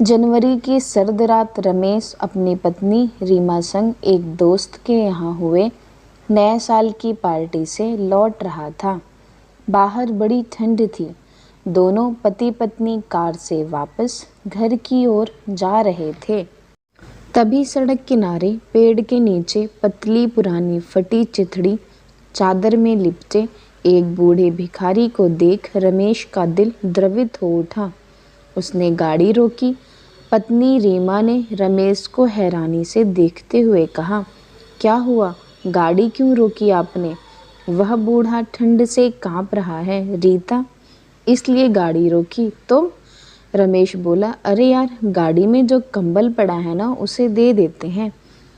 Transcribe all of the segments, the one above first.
जनवरी की सर्द रात रमेश अपनी पत्नी रीमा संग एक दोस्त के यहाँ हुए नए साल की पार्टी से लौट रहा था। बाहर बड़ी ठंड थी। दोनों पति पत्नी कार से वापस घर की ओर जा रहे थे। तभी सड़क किनारे पेड़ के नीचे पतली पुरानी फटी चिथड़ी चादर में लिपटे एक बूढ़े भिखारी को देख रमेश का दिल द्रवित हो उठा। उसने गाड़ी रोकी। पत्नी रीमा ने रमेश को हैरानी से देखते हुए कहा, क्या हुआ, गाड़ी क्यों रोकी आपने? वह बूढ़ा ठंड से कांप रहा है रीता, इसलिए गाड़ी रोकी। तो रमेश बोला, अरे यार, गाड़ी में जो कंबल पड़ा है ना, उसे दे देते हैं।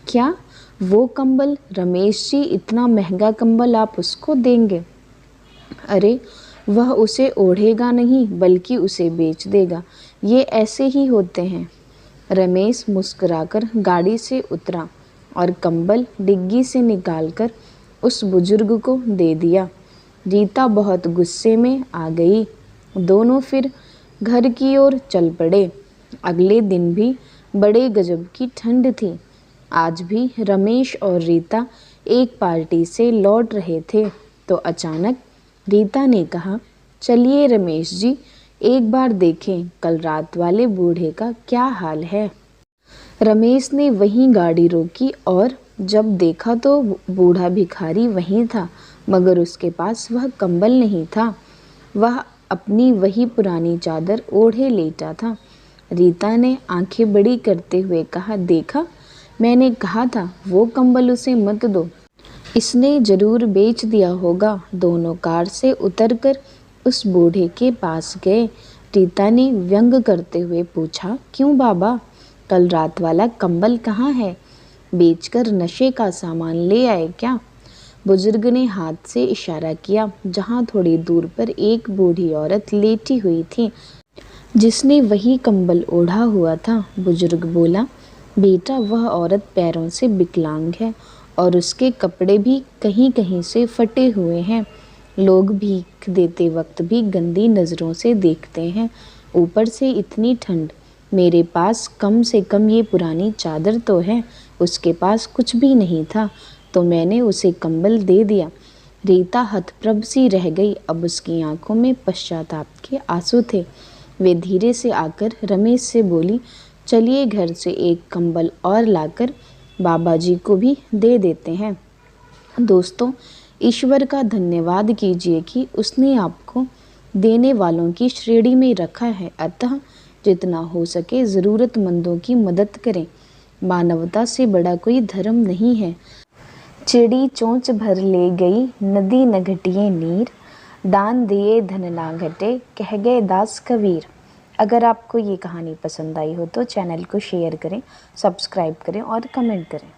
क्या वो कंबल? रमेश जी, इतना महंगा कंबल आप उसको देंगे? अरे, वह उसे ओढ़ेगा नहीं बल्कि उसे बेच देगा। ये ऐसे ही होते हैं। रमेश मुस्कुराकर गाड़ी से उतरा और कंबल डिग्गी से निकालकर उस बुजुर्ग को दे दिया। रीता बहुत गुस्से में आ गई। दोनों फिर घर की ओर चल पड़े। अगले दिन भी बड़े गजब की ठंड थी। आज भी रमेश और रीता एक पार्टी से लौट रहे थे तो अचानक रीता ने कहा, चलिए रमेश जी, एक बार देखें कल रात वाले बूढ़े का क्या हाल है। रमेश ने वहीं गाड़ी रोकी और जब देखा तो बूढ़ा भिखारी वहीं था, मगर उसके पास वह कंबल नहीं था। वह अपनी वही पुरानी चादर ओढ़े लेटा था। रीता ने आंखें बड़ी करते हुए कहा, देखा, मैंने कहा था वो कंबल उसे मत दो, इसने जरूर बेच दिया होगा। दोनों कार से उतरकर उस बूढ़े के पास गए। रीता ने व्यंग करते हुए पूछा, क्यों बाबा, कल रात वाला कंबल कहाँ है? बेचकर नशे का सामान ले आए क्या? बुजुर्ग ने हाथ से इशारा किया जहाँ थोड़ी दूर पर एक बूढ़ी औरत लेटी हुई थी जिसने वही कंबल ओढ़ा हुआ था। बुजुर्ग बोला, बेटा, वह औरत पैरों से विकलांग है और उसके कपड़े भी कहीं कहीं से फटे हुए हैं। लोग भीख देते वक्त भी गंदी नज़रों से देखते हैं, ऊपर से इतनी ठंड। मेरे पास कम से कम ये पुरानी चादर तो है, उसके पास कुछ भी नहीं था तो मैंने उसे कंबल दे दिया। रीता हतप्रभ सी रह गई। अब उसकी आंखों में पश्चाताप के आंसू थे। वे धीरे से आकर रमेश से बोली, चलिए घर से एक कंबल और लाकर बाबा जी को भी दे देते हैं। दोस्तों, ईश्वर का धन्यवाद कीजिए कि उसने आपको देने वालों की श्रेणी में रखा है। अतः जितना हो सके ज़रूरतमंदों की मदद करें। मानवता से बड़ा कोई धर्म नहीं है। चिड़ी चोंच भर ले गई, नदी न घटिए नीर, दान दिए धन ना घटे, कह गए दास कबीर। अगर आपको ये कहानी पसंद आई हो तो चैनल को शेयर करें, सब्सक्राइब करें और कमेंट करें।